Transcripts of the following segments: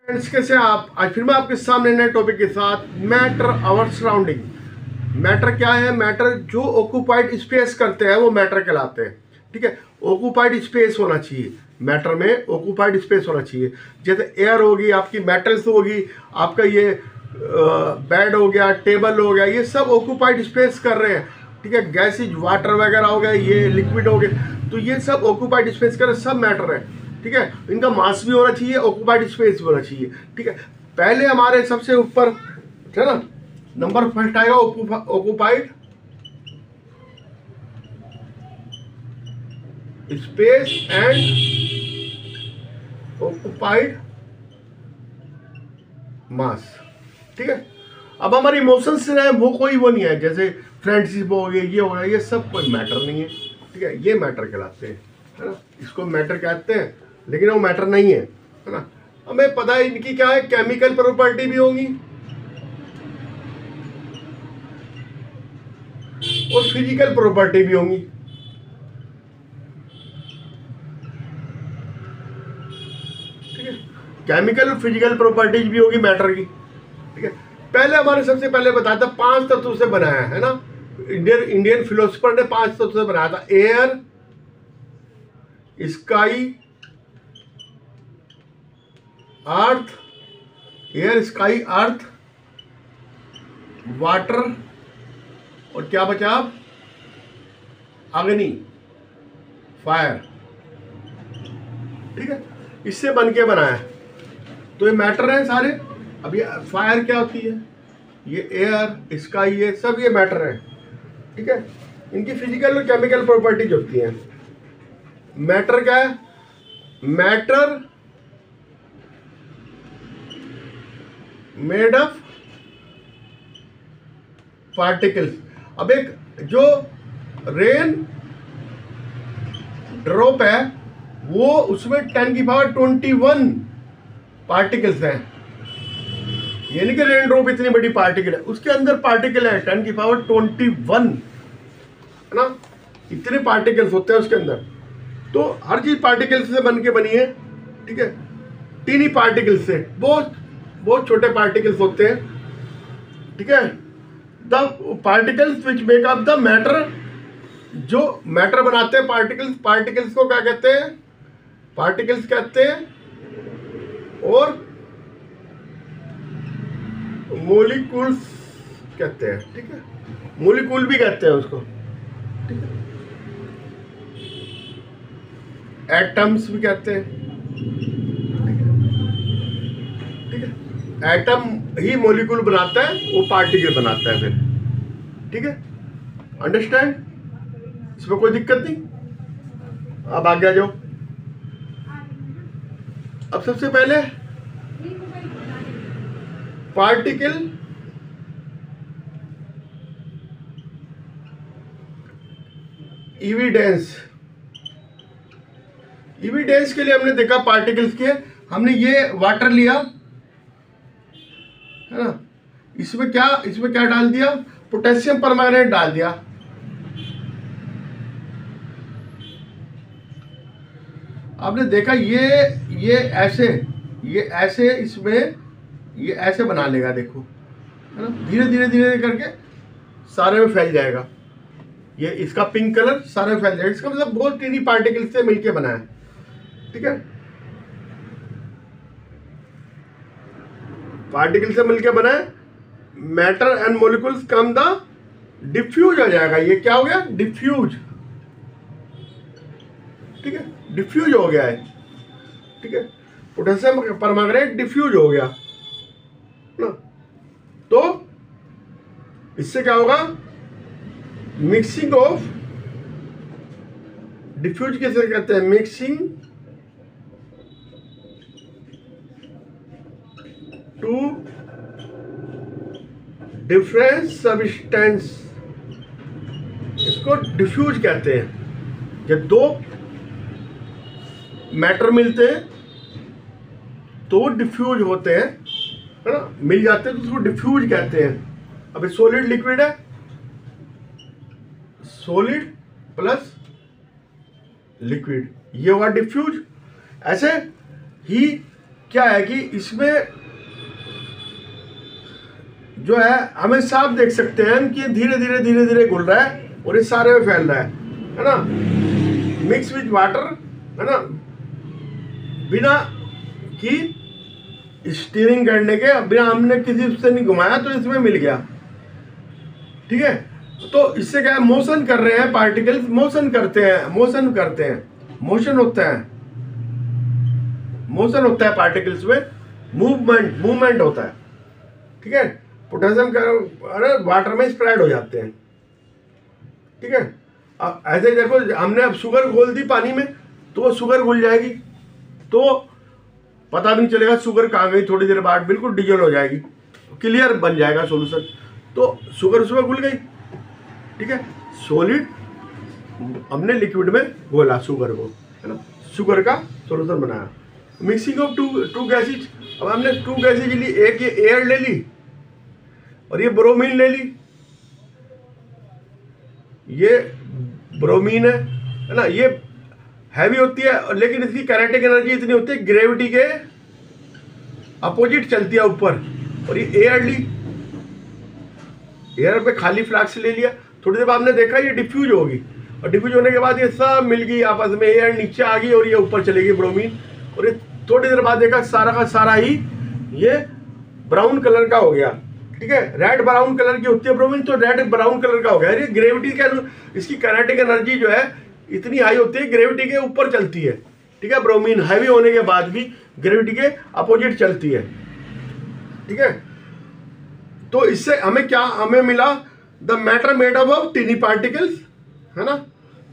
Friends, कैसे आप? आज फिर मैं आपके सामने नए टॉपिक के साथ मैटर आवर सराउंडिंग। मैटर क्या है? मैटर जो ऑक्यूपाइड स्पेस करते हैं वो मैटर कहलाते हैं। ठीक है, ऑक्यूपाइड स्पेस होना चाहिए। मैटर में ऑक्यूपाइड स्पेस होना चाहिए। जैसे एयर होगी, आपकी मेटल्स होगी, आपका ये बेड हो गया, टेबल हो गया, ये सब ऑक्यूपाइड स्पेस कर रहे हैं। ठीक है, गैसेज वाटर वगैरह हो गया, ये लिक्विड हो गए, तो ये सब ऑक्यूपाइड स्पेस कर रहे, सब मैटर है। ठीक है, इनका मास भी होना चाहिए, ऑक्यूपाइड स्पेस भी होना चाहिए। ठीक है, पहले हमारे सबसे ऊपर है ना, नंबर फर्स्ट आएगा ऑक्यूपाइड स्पेस एंड ऑक्यूपाइड मास। ठीक है, अब हमारे इमोशंस है वो कोई वो नहीं है, जैसे फ्रेंडशिप हो गई, ये हो गया, ये सब कोई मैटर नहीं है। ठीक है, ये मैटर कहलाते हैं, है ना, इसको मैटर कहते हैं, लेकिन वो मैटर नहीं है ना। हमें पता है इनकी क्या है, केमिकल प्रॉपर्टी भी होंगी और फिजिकल प्रॉपर्टी भी होंगी। ठीक है, केमिकल और फिजिकल प्रॉपर्टीज भी होगी मैटर की। ठीक है, पहले हमारे सबसे पहले बताया था 5 तत्वों से बनाया है ना। इंडियन फिलोसफर ने 5 तत्वों से बनाया था। एयर, स्काई, अर्थ, एयर, स्काई, अर्थ, वाटर, और क्या बचा? अग्नि, फायर। ठीक है, इससे बन के बनाया है, तो ये मैटर है सारे। अब ये फायर क्या होती है, ये एयर, स्काई, ये सब ये मैटर है। ठीक है, इनकी फिजिकल और केमिकल प्रॉपर्टीज होती हैं। मैटर क्या है? Matter made of particles. अब एक जो रेन ड्रॉप है वो, उसमें 10⁻21 पार्टिकल्स हैं। यानी कि रेन ड्रॉप इतनी बड़ी पार्टिकल है, उसके अंदर पार्टिकल है 10⁻21, है ना, इतने पार्टिकल्स होते हैं उसके अंदर। तो हर चीज पार्टिकल्स से बन के बनी है। ठीक है, टीनी पार्टिकल्स से, बहुत बहुत छोटे पार्टिकल्स होते हैं। ठीक है, the particles which make up the matter, जो मैटर बनाते हैं पार्टिकल्स, पार्टिकल्स को क्या कहते हैं? पार्टिकल्स कहते हैं, और मोलिक्यूल्स कहते हैं। ठीक है, मोलिक्यूल भी कहते हैं उसको। ठीक है, एटम्स भी कहते हैं। ठीक है, एटम ही मॉलिक्यूल बनाता है, वो पार्टिकल बनाता है फिर। ठीक है, अंडरस्टैंड? इसमें कोई दिक्कत नहीं। अब आगे आ जाओ। अब सबसे पहले पार्टिकल एविडेंस। एविडेंस के लिए हमने देखा पार्टिकल्स के, हमने ये वाटर लिया, है ना, इसमें क्या डाल दिया? पोटेशियम परमैंगनेट डाल दिया। आपने देखा ये ऐसे इसमें ये ऐसे बना लेगा, देखो, है ना, धीरे धीरे धीरे करके सारे में फैल जाएगा। ये इसका पिंक कलर सारे में फैल जाएगा, इसका मतलब बहुत टीनी पार्टिकल से मिलके बना है। ठीक है, पार्टिकल से मिलके बना है। Matter and molecules come the diffuse हो जाएगा। ये क्या हो गया? डिफ्यूज। ठीक है, डिफ्यूज हो गया है। ठीक है, पोटेशियम परमैंगनेट डिफ्यूज हो गया ना। तो इससे क्या होगा? मिक्सिंग ऑफ, डिफ्यूज कैसे कहते हैं? मिक्सिंग टू डिफरेंट सब्सटेंस, इसको डिफ्यूज कहते हैं। जब दो मैटर मिलते हैं तो वो डिफ्यूज होते हैं, है ना, मिल जाते हैं तो उसको डिफ्यूज कहते हैं। अब सॉलिड लिक्विड है, सॉलिड प्लस लिक्विड, ये होगा डिफ्यूज। ऐसे ही क्या है कि इसमें जो है हमें साफ देख सकते हैं हम कि धीरे धीरे धीरे धीरे घुल रहा है और ये सारे में फैल रहा है ना, मिक्स विथ वाटर, है ना, बिना कि स्टीयरिंग करने के, बिना हमने किसी से नहीं घुमाया तो इसमें मिल गया। ठीक है, तो इससे क्या है, मोशन कर रहे हैं पार्टिकल्स, मोशन करते हैं, मोशन होता है पार्टिकल्स में, मूवमेंट होता है। ठीक है, पोटेशियम अरे वाटर में स्प्रेड हो जाते हैं। ठीक है, अब ऐसे ही देखो, हमने अब शुगर घोल दी पानी में तो वो शुगर घुल जाएगी, तो पता भी नहीं चलेगा शुगर कहाँ गई, थोड़ी देर बाद बिल्कुल डिजल हो जाएगी, क्लियर बन जाएगा सॉल्यूशन। तो शुगर उसमें घुल गई। ठीक है, सॉलिड हमने लिक्विड में घोला शुगर को, है ना, शुगर का सॉल्यूशन बनाया। मिक्सिंग ऑफ टू गैसेज, अब हमने टू गैसेज ली, एक ये एयर ले ली और ये ब्रोमीन ले ली। ये ब्रोमीन है ना, ये हैवी होती है लेकिन इसकी काइनेटिक एनर्जी इतनी होती है, ग्रेविटी के अपोजिट चलती है ऊपर। और ये एयर ली, एयर पे खाली फ्लास्क ले लिया, थोड़ी देर बाद हमने देखा ये डिफ्यूज होगी, और डिफ्यूज होने के बाद ये सब मिल गई आपस में, एयर नीचे आ गई और ये ऊपर चलेगी ब्रोमीन, और ये थोड़ी देर बाद देखा सारा का सारा ही ये ब्राउन कलर का हो गया। ठीक है, रेड ब्राउन कलर की होती है ब्रोमीन, तो रेड ब्राउन कलर का हो गया। ये ग्रेविटी के, इसकी काइनेटिक एनर्जी जो है इतनी हाई होती है, ग्रेविटी के ऊपर चलती है। ठीक है, ब्रोमीन हैवी होने के बाद भी ग्रेविटी के अपोजिट चलती है। ठीक है, तो इससे हमें क्या हमें मिला, the matter made up of tiny particles, है ना,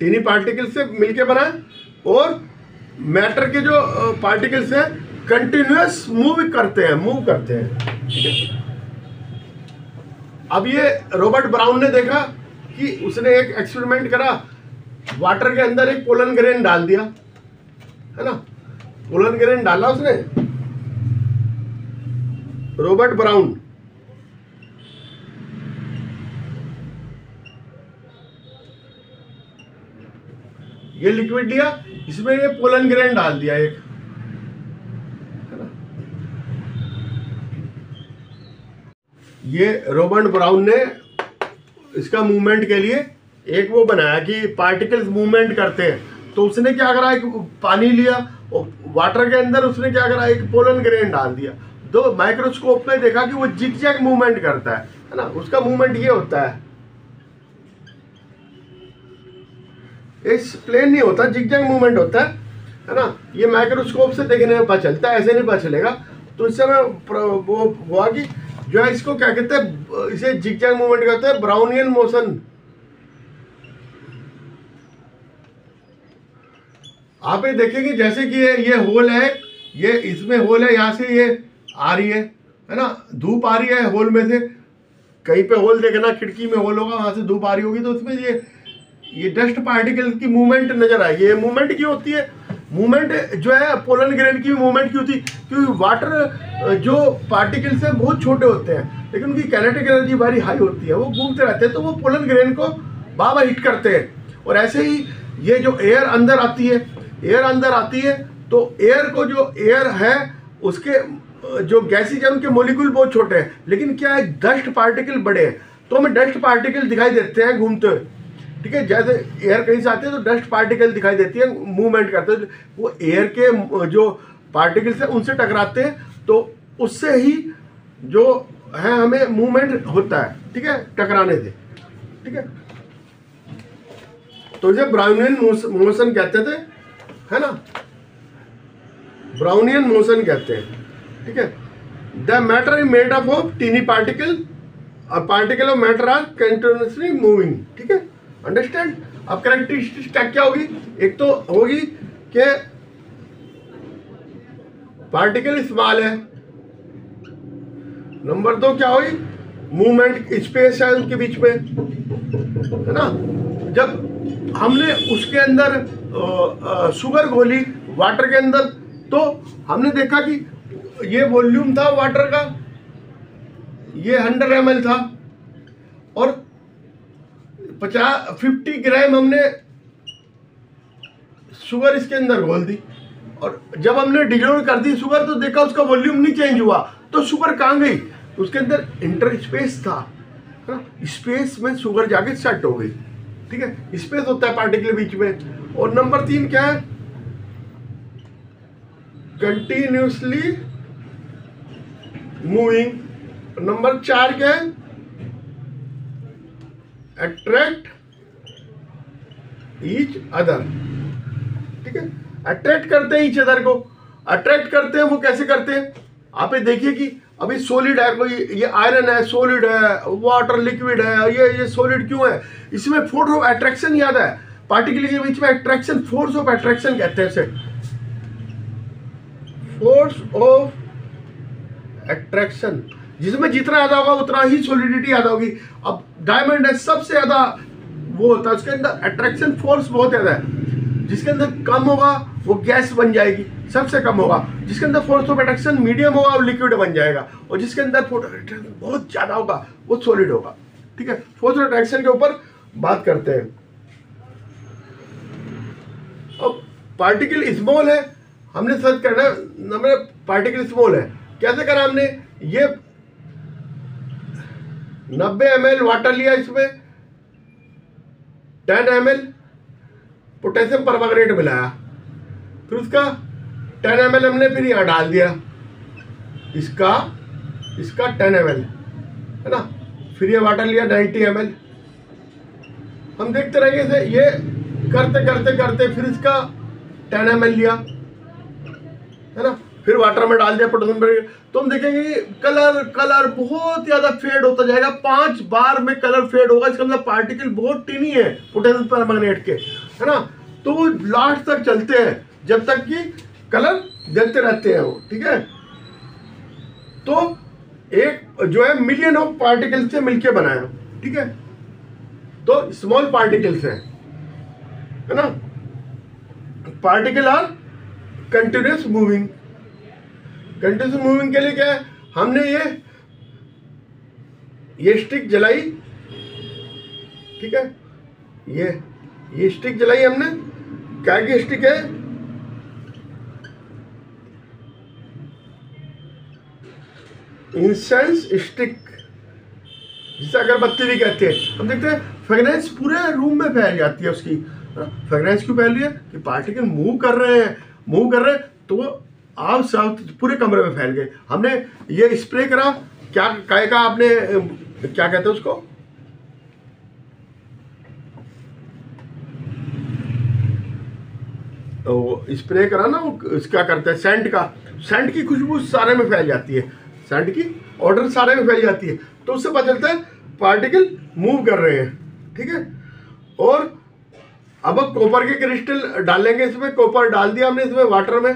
टीनी पार्टिकल्स से मिलके बना है, और मैटर के जो पार्टिकल्स हैं कंटिन्यूअस मूव करते हैं। ठीक है, अब ये रॉबर्ट ब्राउन ने देखा कि उसने एक एक्सपेरिमेंट करा, वाटर के अंदर एक पोलन ग्रेन डाल दिया, है ना, पोलन ग्रेन डाला उसने, रॉबर्ट ब्राउन। ये लिक्विड लिया, इसमें ये पोलन ग्रेन डाल दिया एक, है ना। ये रॉबर्ट ब्राउन ने इसका मूवमेंट के लिए एक वो बनाया कि पार्टिकल्स मूवमेंट करते हैं, तो उसने क्या करा, एक पानी लिया और वाटर के अंदर उसने क्या करा, एक पोलन ग्रेन डाल दिया। तो माइक्रोस्कोप में देखा कि वो जिगजैग मूवमेंट करता है ना, उसका मूवमेंट ये होता है, इस प्लेन नहीं होता, जिगजैग मूवमेंट होता है ना। ये माइक्रोस्कोप से देखने में पता चलता है, ऐसे नहीं पता चलेगा। तो इस समय वो हुआ कि जो है इसको क्या कहते हैं, इसे जिगजैग मूवमेंट कहते हैं, ब्राउनियन मोशन। आप ये देखेंगे जैसे कि ये होल है, ये इसमें होल है, यहाँ से ये आ रही है ना, धूप आ रही है होल में से, कहीं पे होल देखना, खिड़की में होल होगा, वहां से धूप आ रही होगी, तो उसमें ये डस्ट पार्टिकल की मूवमेंट नजर आएगी। ये मूवमेंट क्यों होती है, मूवमेंट जो है पोलन ग्रेन की मूवमेंट क्यों होती, क्योंकि वाटर जो पार्टिकल्स हैं बहुत छोटे होते हैं लेकिन उनकी काइनेटिक एनर्जी भारी हाई होती है, वो घूमते रहते हैं, तो वो पोलन ग्रेन को बार हिट करते हैं। और ऐसे ही ये जो एयर अंदर आती है, तो एयर को जो एयर है उसके जो गैसेज है उनके मॉलिक्यूल बहुत छोटे हैं, लेकिन क्या है डस्ट पार्टिकल बड़े हैं, तो हमें डस्ट पार्टिकल दिखाई देते हैं घूमते हुए। ठीक है, जैसे एयर कहीं से आते हैं तो डस्ट पार्टिकल दिखाई देती है, मूवमेंट करते हैं, वो एयर के जो पार्टिकल्स हैं उनसे टकराते हैं, तो उससे ही जो है हमें मूवमेंट होता है। ठीक है, टकराने से। ठीक है, तो इसे ब्राउनियन मोशन कहते थे, है ना, ब्राउनियन मोशन कहते हैं। ठीक है, the matter is made up of tiny particle, particle of matter are continuously moving. ठीक है, अंडरस्टैंड। अब कैरेक्टरिस्टिक क्या होगी, एक तो होगी कि पार्टिकल स्मॉल है, नंबर 2 क्या होगी, मूवमेंट स्पेस है उनके बीच में, है ना। जब हमने उसके अंदर शुगर घोली वाटर के अंदर, तो हमने देखा कि ये वॉल्यूम था वाटर का, ये 100 ml था, और 50 ग्राम हमने शुगर इसके अंदर घोल दी, और जब हमने डिजोल्व कर दी शुगर तो देखा उसका वॉल्यूम नहीं चेंज हुआ, तो शुगर कहाँ गई? उसके अंदर इंटर स्पेस था, है ना, स्पेस में शुगर जाके सेट हो गई। ठीक है, स्पेस होता है पार्टिकल बीच में। और नंबर 3 क्या है? Continuously moving. नंबर 4 क्या है? Attract each other. ठीक है, अट्रैक्ट करते हैं ईच अदर को। अट्रैक्ट करते हैं वो कैसे करते हैं? आप ये देखिए कि अभी सॉलिड है, कोई ये आयरन है, सॉलिड है, वाटर लिक्विड है, ये सॉलिड क्यों है? इसमें फोर्स ऑफ अट्रैक्शन याद है, पार्टिकल के बीच में अट्रैक्शन, फोर्स ऑफ अट्रैक्शन कहते हैं इसे, फोर्स ऑफ अट्रैक्शन। जिसमें जितना ज्यादा होगा उतना ही सॉलिडिटी ज्यादा होगी। अब डायमंड है, सबसे ज्यादा वो होता है, उसके अंदर अट्रैक्शन फोर्स बहुत ज्यादा है। जिसके अंदर कम होगा वो गैस बन जाएगी, सबसे कम होगा। जिसके अंदर फोर्स ऑफ अट्रैक्शन मीडियम होगा वो लिक्विड बन जाएगा, और जिसके अंदर फोर्स ऑफ अट्रैक्शन बहुत ज्यादा होगा वो सॉलिड होगा। ठीक है, फोर्स ऑफ अट्रैक्शन के ऊपर बात करते हैं। अब पार्टिकल स्मॉल है, हमने सर्च करना है पार्टिकल स्मॉल है, कैसे करा हमने? ये 90 ml वाटर लिया, इसमें 10 ml पोटेशियम परमंगनेट मिलाया, फिर उसका 10 ml हमने फिर यहाँ डाल दिया, इसका 10 ml, है ना, फिर ये वाटर लिया 90 ml। हम देखते रहेंगे इसे, ये करते करते करते फिर इसका 10 ml लिया, है ना, फिर वाटर में डाल दिया पोटेशियम परमंगनेट। तो हम देखेंगे कलर बहुत ज्यादा फेड होता जाएगा, 5 बार में कलर फेड होगा। इसका मतलब पार्टिकल बहुत टिनी है पोटेशियम परमंगनेट के, है ना, तो वो लास्ट तक चलते हैं जब तक कि कलर देते रहते हैं वो। ठीक है, तो एक जो है मिलियन ऑफ पार्टिकल से मिलके बनाया। ठीक है, तो स्मॉल पार्टिकल्स है ना, particle are continuous moving. Continuous moving के लिए क्या है? हमने ये स्टिक जलाई, ठीक है, ये स्टिक जलाई हमने, क्या की स्टिक है? इंसेंस स्टिक, जिसे अगरबत्ती भी कहते हैं। हम देखते हैं फ्रेगनेंस पूरे रूम में फैल जाती है उसकी। फ्रेगनेंस क्यों फैल रही है? कि पार्टिकल मूव कर रहे हैं तो वो आप साउथ पूरे कमरे में फैल गए। हमने ये स्प्रे करा, क्या का आपने क्या कहते हैं उसको? तो स्प्रे करा ना, वो क्या करते हैं, सेंट की खुशबू सारे में फैल जाती है, सेंट की ऑर्डर सारे में फैल जाती है, तो उससे पता चलता है पार्टिकल मूव कर रहे हैं। ठीक है, और अब कॉपर के क्रिस्टल डालेंगे इसमें। कॉपर डाल दिया हमने इसमें वाटर में,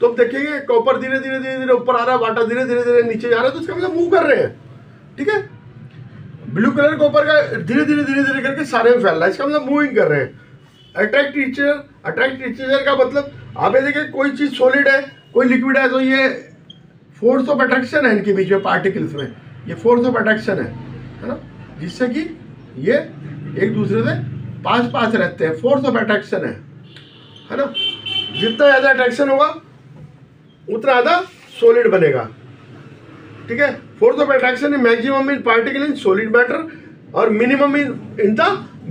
तो अब देखेंगे कॉपर धीरे धीरे ऊपर आ रहा है, वाटर धीरे धीरे नीचे जा रहा है, तो इसका मतलब मूव कर रहे हैं। ठीक है, ब्लू कलर कॉपर का धीरे धीरे करके सारे में फैल रहा है, इसका मतलब मूविंग कर रहे हैं। अट्रैक्ट टीचर का मतलब आप ये देखिए, कोई चीज सॉलिड है कोई लिक्विड है, तो ये फोर्स ऑफ अट्रैक्शन है इनके बीच में, पार्टिकल्स में ये फोर्स ऑफ अट्रैक्शन है ना, जिससे कि ये एक दूसरे से पास रहते हैं, फोर्स ऑफ अट्रैक्शन है ना। जितना ज़्यादा अट्रैक्शन होगा उतना ज़्यादा सॉलिड बनेगा। ठीक है, force of attraction in maximum in particle in solid matter और minimum in the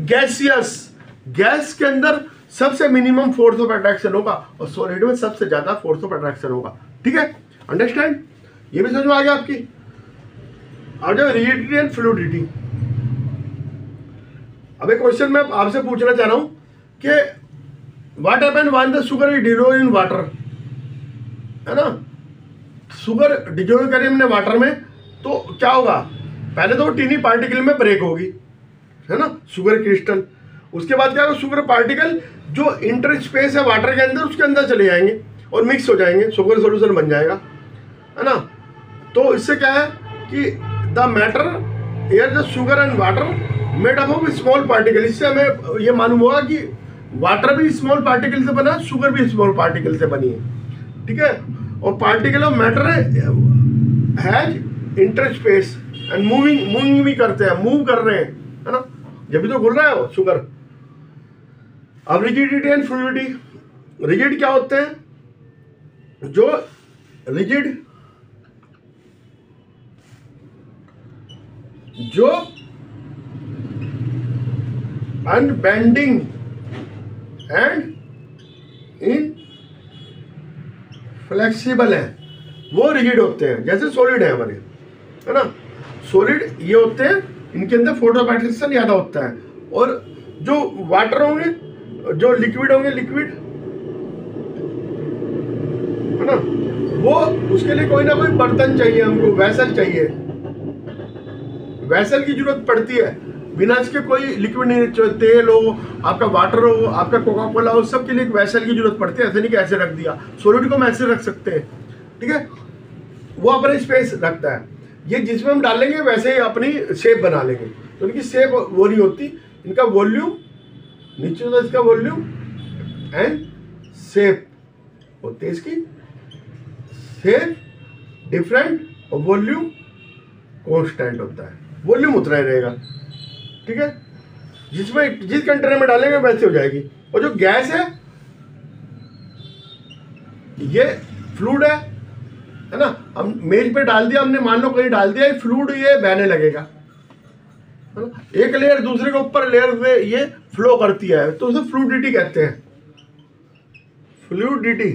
gaseous. Gas के अंदर सबसे मिनिमम फोर्स ऑफ अट्रैक्शन होगा और सॉलिड में सबसे ज्यादा फोर्स ऑफ अट्रैक्शन होगा। ठीक है, अंडरस्टैंड? ये भी समझ में आ गया आपकी। और जो रिजिडिटी एंड फ्लूइडिटी, अब एक क्वेश्चन मैं आपसे पूछना चाह रहा हूं कि what happen when the sugar is dissolved in water, है ना, शुगर डिसॉल्व करें हमने वाटर में तो क्या होगा? पहले तो वो टीनी पार्टिकल में ब्रेक होगी, है ना, शुगर क्रिस्टल। उसके बाद क्या होगा? शुगर पार्टिकल जो इंटर स्पेस है वाटर के अंदर, उसके अंदर चले जाएंगे और मिक्स हो जाएंगे, शुगर सॉल्यूशन बन जाएगा, है ना। तो इससे क्या है कि the matter air the sugar and water made up of small particle. इससे हमें ये मालूम होगा कि वाटर भी स्मॉल पार्टिकल से बना, शुगर भी स्मॉल पार्टिकल से बनी है। ठीक है, और particle of matter has inter space and moving भी करते हैं, मूव कर रहे हैं, है ना, जब भी तो घुल रहा है वो शुगर। अब रिजिडिटी एंड फ्लूइडिटी, रिजिड क्या होते हैं? जो रिजिड, जो अनबेंडिंग एंड इन फ्लेक्सिबल है, वो रिजिड होते हैं। जैसे सॉलिड है हमारे, है ना, सॉलिड ये होते हैं, इनके अंदर फोटोपाइट्रेशन ज़्यादा होता है। और जो वाटर होंगे, जो लिक्विड होंगे, लिक्विड है ना, वो उसके लिए कोई ना कोई बर्तन चाहिए हमको, वेसल चाहिए, वेसल की जरूरत पड़ती है। बिना इसके कोई लिक्विड नहीं, तेल हो, आपका वाटर हो, आपका कोका कोला हो, सबके लिए एक वेसल की जरूरत पड़ती है। ऐसे नहीं कि ऐसे रख दिया, सॉलिड को हम ऐसे रख सकते हैं, ठीक है, वो अपना स्पेस रखता है। ये जिसमें हम डालेंगे वैसे ही अपनी शेप बना लेंगे, तो इनकी शेप वो नहीं होती, इनका वॉल्यूम नीचे होता है, इसका वॉल्यूम एंड शेप होती है, इसकी शेप डिफरेंट और वॉल्यूम कांस्टेंट होता है, वॉल्यूम उतना ही रहेगा, ठीक है। जिसमें जिस कंटेनर में डालेंगे वैसे हो जाएगी। और जो गैस है, ये फ्लूइड है ना, हम मेज पे डाल दिया हमने, मान लो कहीं डाल दिया, ये फ्लूइड, ये बहने लगेगा, है ना, एक लेयर दूसरे के ऊपर लेयर से ये फ्लो करती है, तो उसे फ्लूइडिटी कहते हैं। फ्लूइडिटी,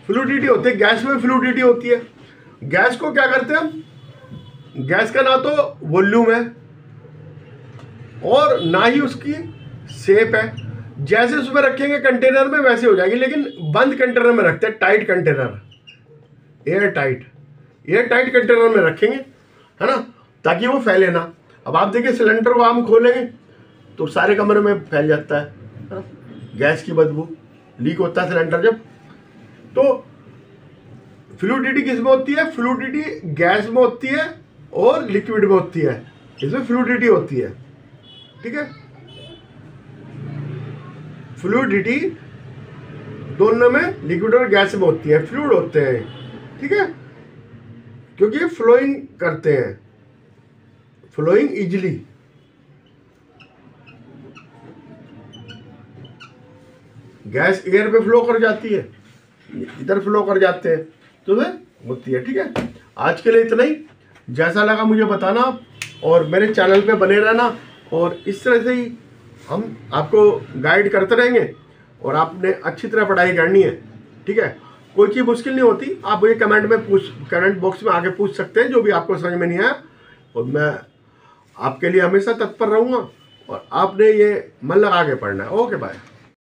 फ्लूइडिटी होती है, गैस में फ्लूइडिटी होती है। गैस को क्या करते हैं हम, गैस का ना तो वॉल्यूम है और ना ही उसकी शेप है। जैसे उसमें रखेंगे कंटेनर में वैसे हो जाएगी, लेकिन बंद कंटेनर में रखते हैं, tight container, air tight, air tight container में रखेंगे, है ना, ताकि वो फैले ना। अब आप देखिए सिलेंडर को हम खोलेंगे तो सारे कमरे में फैल जाता है ना? गैस की बदबू, लीक होता है सिलेंडर जब। तो फ्लूइडिटी किस में होती है, फ्लूइडिटी गैस में होती है और लिक्विड में होती है, इसमें फ्लूइडिटी होती है, ठीक है। फ्लूइडिटी दोनों में, लिक्विड और गैस में होती है, फ्लूइड होते हैं, ठीक है, क्योंकि ये फ्लोइंग करते हैं, फ्लोइंग इजिली। गैस एयर पे फ्लो कर जाती है, इधर फ्लो कर जाते हैं, तो वे होती है, ठीक है। आज के लिए इतना ही, जैसा लगा मुझे बताना और मेरे चैनल पे बने रहना, और इस तरह से ही हम आपको गाइड करते रहेंगे और आपने अच्छी तरह पढ़ाई करनी है, ठीक है। कोई चीज़ मुश्किल नहीं होती, आप मुझे कमेंट बॉक्स में आके पूछ सकते हैं जो भी आपको समझ में नहीं आया, और मैं आपके लिए हमेशा तत्पर रहूँगा, और आपने ये मन लगा के पढ़ना है। Okay bye.